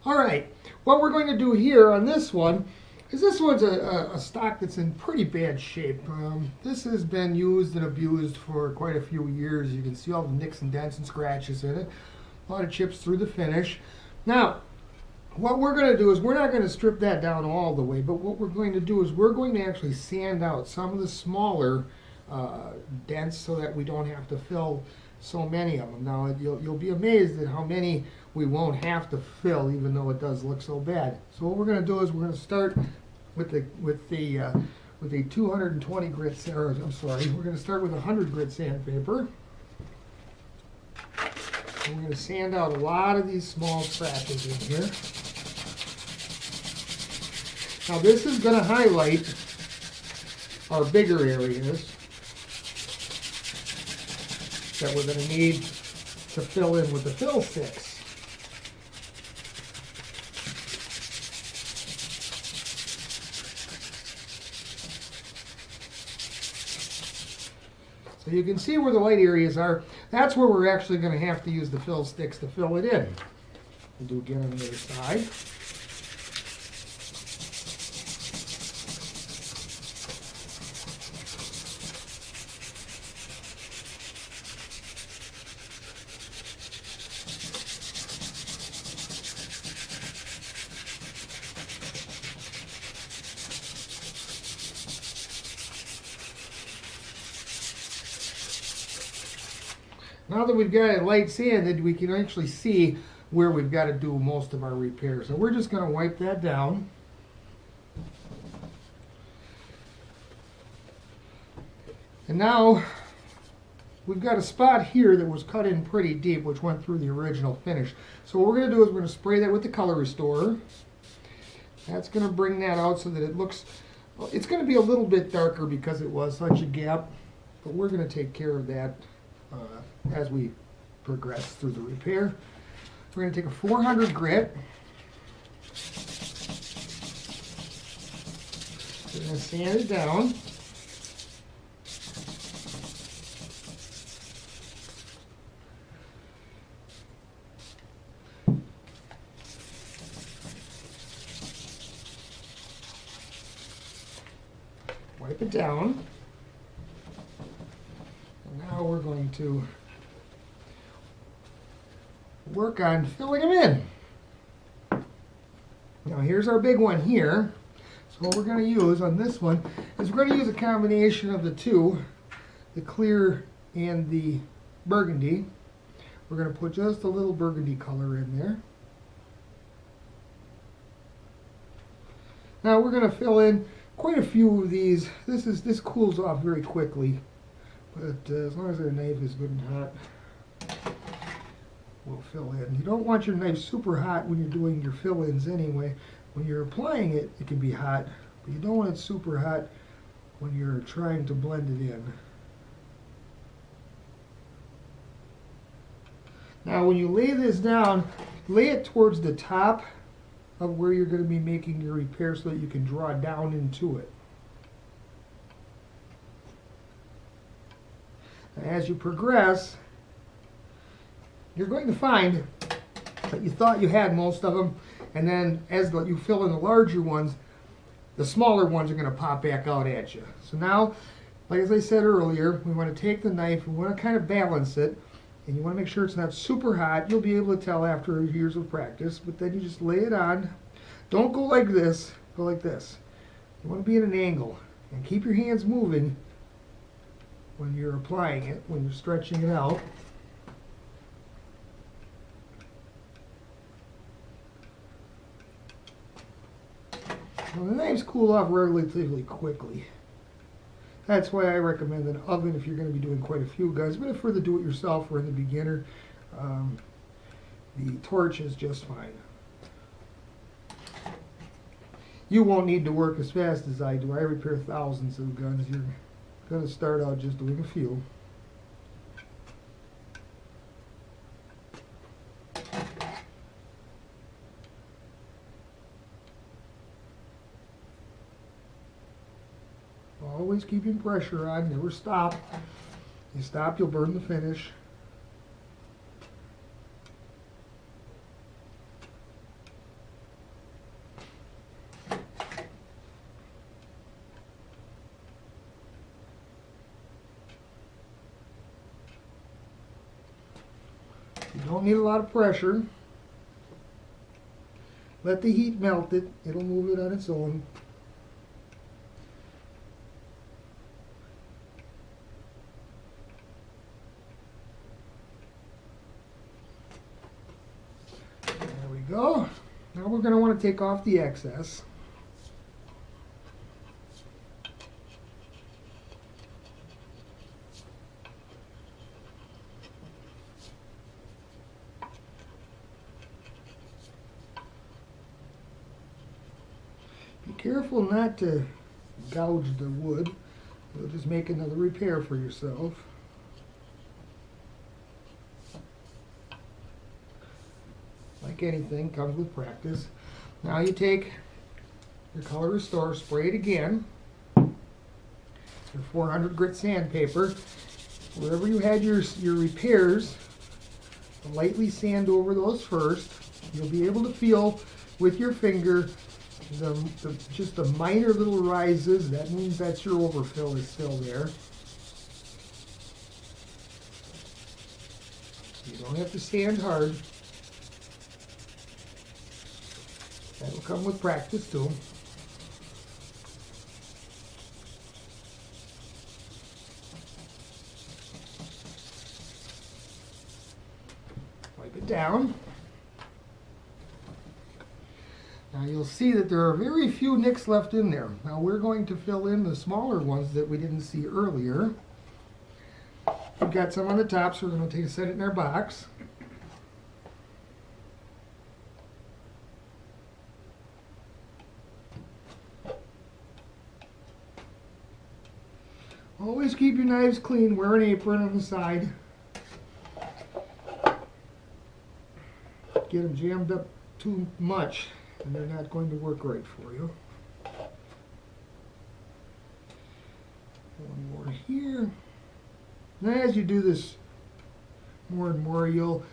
All right, what we're going to do here on this one is this one's a stock that's in pretty bad shape. This has been used and abused for quite a few years. You can see all the nicks and dents and scratches in it. A lot of chips through the finish. Now, what we're going to do is we're not going to strip that down all the way, but what we're going to do is we're going to actually sand out some of the smaller dents so that we don't have to fill so many of them. Now, you'll be amazed at how many we won't have to fill, even though it does look so bad. So what we're going to do is we're going to start with the 220 grit, or I'm sorry, we're going to start with 100 grit sandpaper. And we're going to sand out a lot of these small scratches in here. Now this is going to highlight our bigger areas that we're going to need to fill in with the fill sticks. So you can see where the light areas are. That's where we're actually going to have to use the fill sticks to fill it in. We'll do again on the other side. Now that we've got it light sanded, we can actually see where we've got to do most of our repairs. So we're just going to wipe that down. And now we've got a spot here that was cut in pretty deep, which went through the original finish. So what we're going to do is we're going to spray that with the color restorer. That's going to bring that out so that it looks, well, it's going to be a little bit darker because it was such a gap, but we're going to take care of that as we progress through the repair. We're going to take a 400 grit. We're going to sand it down. Wipe it down. Now we're going to work on filling them in. Now here's our big one here. So what we're going to use on this one is we're going to use a combination of the two, the clear and the burgundy. We're going to put just a little burgundy color in there. Now we're going to fill in quite a few of these. This cools off very quickly. But as long as our knife is good and hot, we'll fill in. You don't want your knife super hot when you're doing your fill-ins anyway. When you're applying it, it can be hot, but you don't want it super hot when you're trying to blend it in. Now when you lay this down, lay it towards the top of where you're going to be making your repair so that you can draw down into it. As you progress, you're going to find that you thought you had most of them, and then as you fill in the larger ones, the smaller ones are going to pop back out at you. So now, like as I said earlier, we want to take the knife, we want to kind of balance it, and you want to make sure it's not super hot. You'll be able to tell after years of practice, but then you just lay it on. Don't go like this, go like this. You want to be at an angle, and keep your hands moving when you're applying it, when you're stretching it out. Well, the knives cool off relatively quickly. That's why I recommend an oven if you're going to be doing quite a few guns, but if for the do-it-yourself or in the beginner, the torch is just fine. You won't need to work as fast as I do. I repair thousands of guns. You're going to start out just doing a few. Always keeping pressure on, never stop. You stop, you'll burn the finish. don't need a lot of pressure. Let the heat melt it. It'll move it on its own. There we go. Now we're going to want to take off the excess. Be careful not to gouge the wood. You'll just make another repair for yourself. Like anything, comes with practice. Now you take your Color Restore, spray it again. Your 400 grit sandpaper. Wherever you had your repairs, lightly sand over those first. You'll be able to feel with your finger just the minor little rises. That means that your overfill is still there. You don't have to sand hard. That'll come with practice too. Wipe it down. Now you'll see that there are very few nicks left in there. Now we're going to fill in the smaller ones that we didn't see earlier. We've got some on the top, so we're going to set it in our box. Always keep your knives clean. Wear an apron on the side. Get them jammed up too much, and they're not going to work right for you. One more here. And as you do this more and more, you'll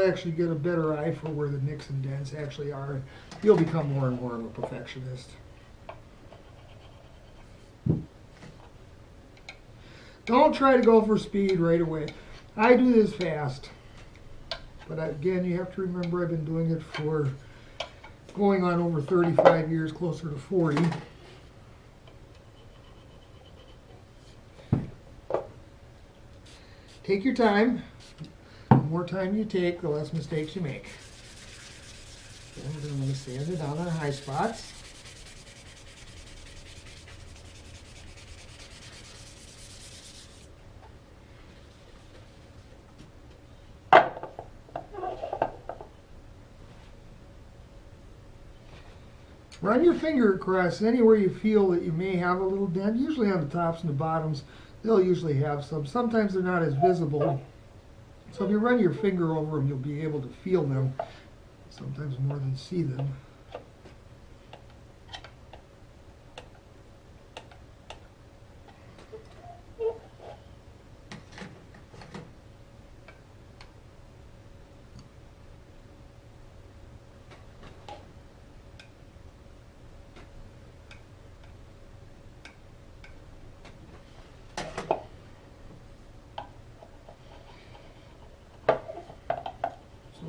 actually get a better eye for where the nicks and dents actually are. You'll become more and more of a perfectionist. Don't try to go for speed right away. I do this fast. But again, you have to remember I've been doing it for going on over 35 years, closer to 40. Take your time. The more time you take, the less mistakes you make. Then we're going to sand it down our high spots. Run your finger across anywhere you feel that you may have a little dent, usually on the tops and the bottoms. They'll usually have some. Sometimes they're not as visible. So if you run your finger over them, you'll be able to feel them, sometimes more than see them.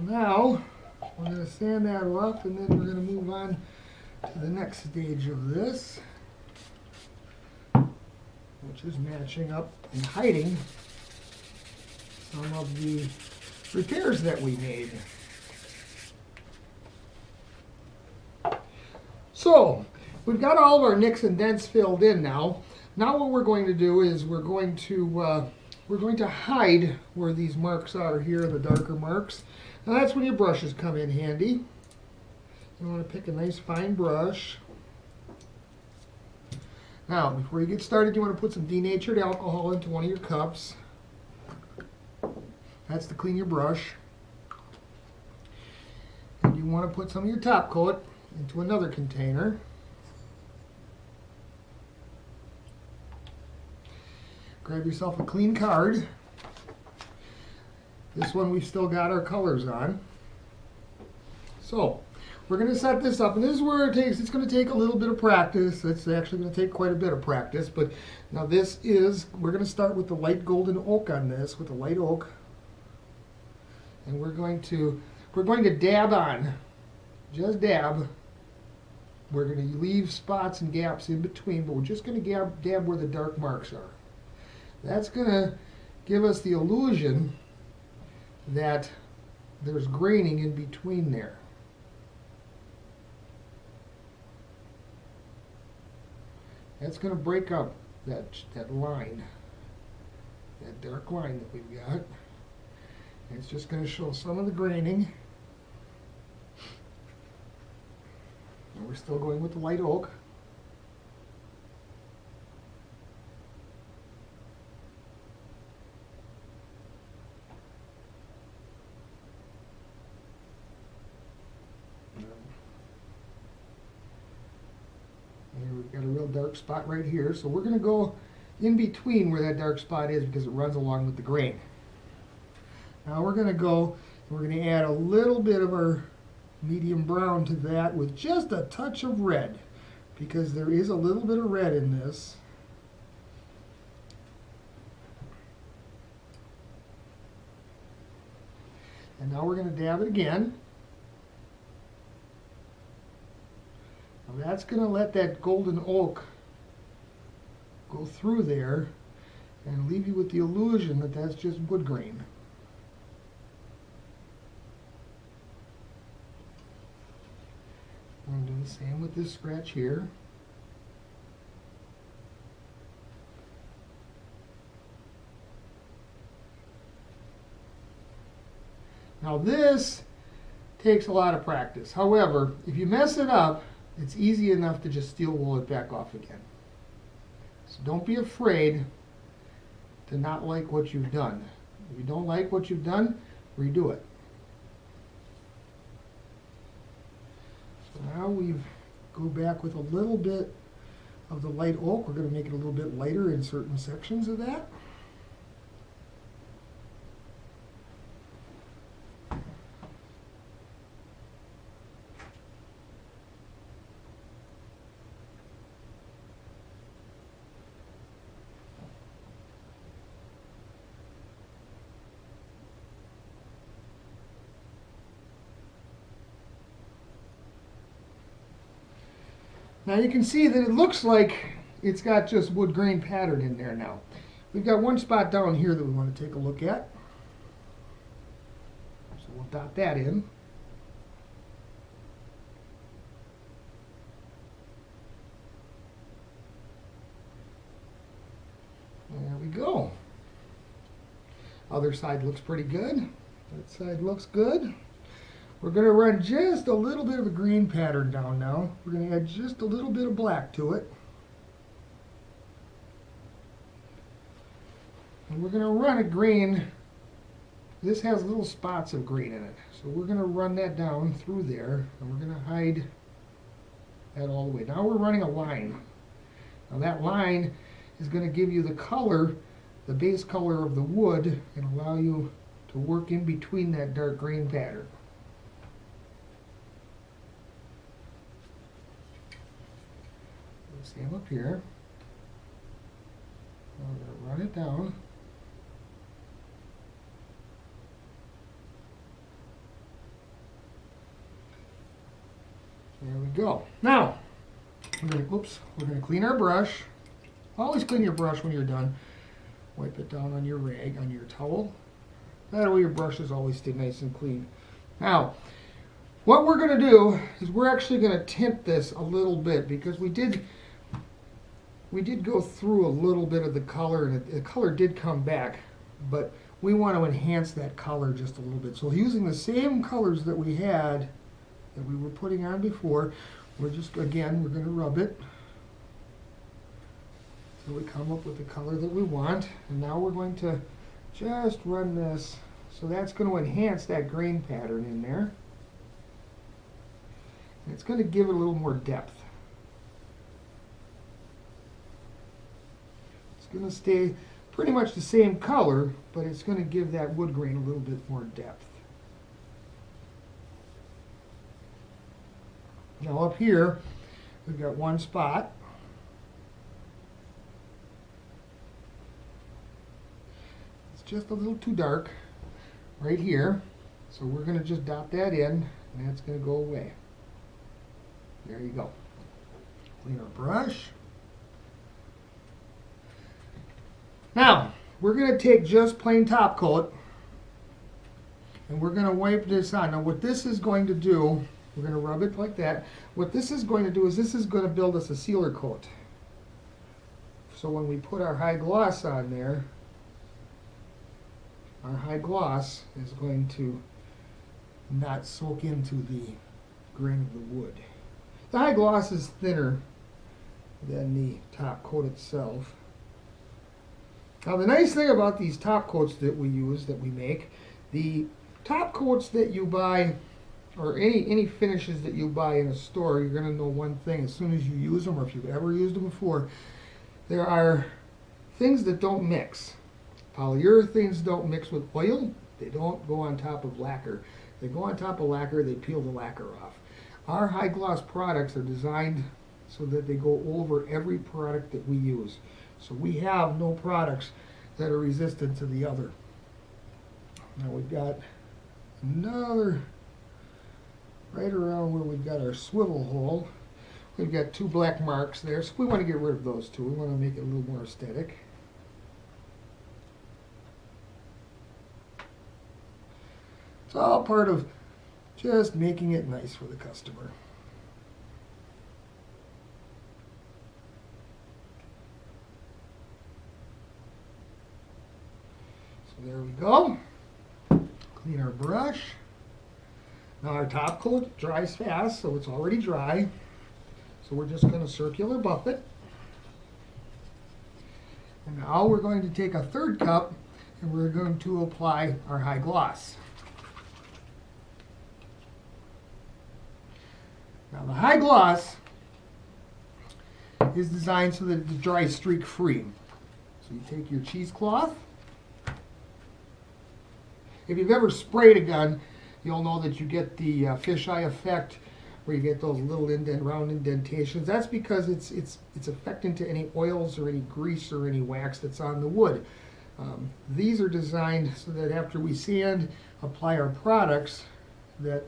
Now, we're going to sand that off, and then we're going to move on to the next stage of this, which is matching up and hiding some of the repairs that we made. So, we've got all of our nicks and dents filled in now. Now what we're going to do is we're going to hide where these marks are here, the darker marks. Now that's when your brushes come in handy. You want to pick a nice fine brush. Now, before you get started, you want to put some denatured alcohol into one of your cups. That's to clean your brush. And you want to put some of your top coat into another container. Grab yourself a clean card. This one we've still got our colors on. So we're going to set this up, and this is where it's going to take a little bit of practice. It's actually going to take quite a bit of practice, but now we're going to start with the light golden oak on this, with the light oak. and we're going to dab on, just dab. We're going to leave spots and gaps in between, but we're just going to dab where the dark marks are. That's going to give us the illusion that there's graining in between there. That's going to break up that line, that dark line that we've got. And it's just going to show some of the graining. And we're still going with the light oak. And we've got a real dark spot right here, so we're going to go in between where that dark spot is because it runs along with the grain. Now we're going to go and we're going to add a little bit of our medium brown to that with just a touch of red, because there is a little bit of red in this. And now we're going to dab it again. Now that's going to let that golden oak go through there and leave you with the illusion that that's just wood grain. I'm going to do the same with this scratch here. Now this takes a lot of practice. However, if you mess it up, it's easy enough to just steel wool it back off again. So don't be afraid to not like what you've done. If you don't like what you've done, redo it. So now we go back with a little bit of the light oak. We're going to make it a little bit lighter in certain sections of that. Now you can see that it looks like it's got just wood grain pattern in there now. We've got one spot down here that we want to take a look at. So we'll dot that in. There we go. Other side looks pretty good. That side looks good. We're going to run just a little bit of a green pattern down now. We're going to add just a little bit of black to it. And we're going to run a green. This has little spots of green in it. So we're going to run that down through there, and we're going to hide that all the way. Now we're running a line. Now that line is going to give you the color, the base color of the wood, and allow you to work in between that dark green pattern. Same up here. Now we're going to run it down. There we go. Now, we're going to clean our brush. Always clean your brush when you're done. Wipe it down on your rag, on your towel. That way your brushes always stay nice and clean. Now, what we're going to do is we're actually going to tint this a little bit, because we did go through a little bit of the color, and the color did come back, but we want to enhance that color just a little bit. So using the same colors that we had, that we were putting on before, we're going to rub it so we come up with the color that we want. And now we're going to just run this, so that's going to enhance that grain pattern in there. And it's going to give it a little more depth. Going to stay pretty much the same color, but it's going to give that wood grain a little bit more depth. Now up here, we've got one spot. It's just a little too dark right here. So we're going to just dot that in, and that's going to go away. There you go. Clean our brush. Now, we're going to take just plain top coat, and we're going to wipe this on. Now, what this is going to do, we're going to rub it like that. What this is going to do is this is going to build us a sealer coat. So when we put our high gloss on there, our high gloss is going to not soak into the grain of the wood. The high gloss is thinner than the top coat itself. Now the nice thing about these top coats that we use, that we make, the top coats that you buy, or any finishes that you buy in a store, you're going to know one thing. As soon as you use them, or if you've ever used them before, there are things that don't mix. Polyurethanes don't mix with oil. They don't go on top of lacquer. They go on top of lacquer, they peel the lacquer off. Our high gloss products are designed so that they go over every product that we use. So we have no products that are resistant to the other. Now we've got another right around where we've got our swivel hole. We've got two black marks there, so we want to get rid of those two. We want to make it a little more aesthetic. It's all part of just making it nice for the customer. So there we go. Clean our brush. Now our top coat dries fast, so it's already dry. So we're just going to circular buff it. And now we're going to take a third cup and we're going to apply our high gloss. Now the high gloss is designed so that it dries streak free. So you take your cheesecloth. If you've ever sprayed a gun, you'll know that you get the fisheye effect, where you get those little round indentations. That's because it's affecting to any oils or any grease or any wax that's on the wood. These are designed so that after we sand, apply our products, that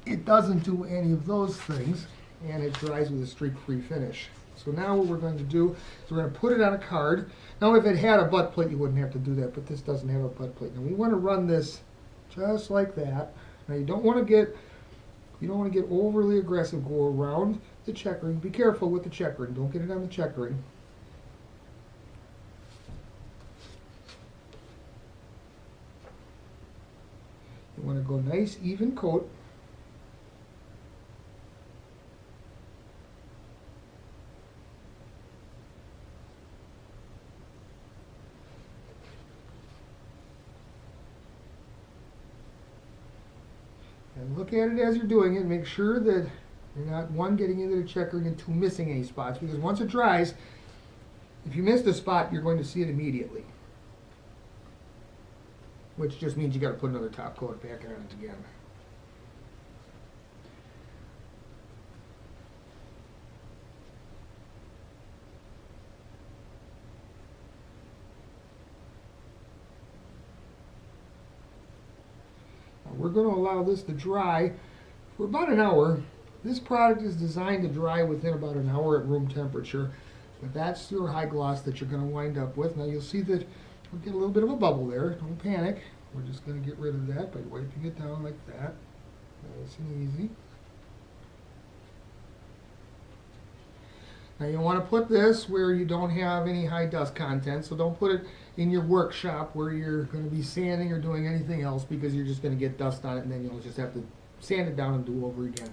it doesn't do any of those things, and it dries with a streak-free finish. So now what we're going to do is we're going to put it on a card. Now if it had a butt plate, you wouldn't have to do that, but this doesn't have a butt plate. Now we want to run this just like that. Now you don't want to get overly aggressive. Go around the checkering. Be careful with the checkering. Don't get it on the checkering. You want to go nice, even coat. And look at it as you're doing it. Make sure that you're not, one, getting into the checkering, and two, missing any spots. Because once it dries, if you missed a spot, you're going to see it immediately. Which just means you got to put another top coat back on it again. We're going to allow this to dry for about an hour. This product is designed to dry within about an hour at room temperature, but that's your high gloss that you're going to wind up with. Now you'll see that we'll get a little bit of a bubble there. Don't panic. We're just going to get rid of that by wiping it down like that. Nice and easy. Now you want to put this where you don't have any high dust content, so don't put it in your workshop where you're going to be sanding or doing anything else, because you're just going to get dust on it and then you'll just have to sand it down and do over again.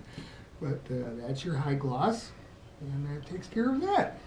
But that's your high gloss, and that takes care of that.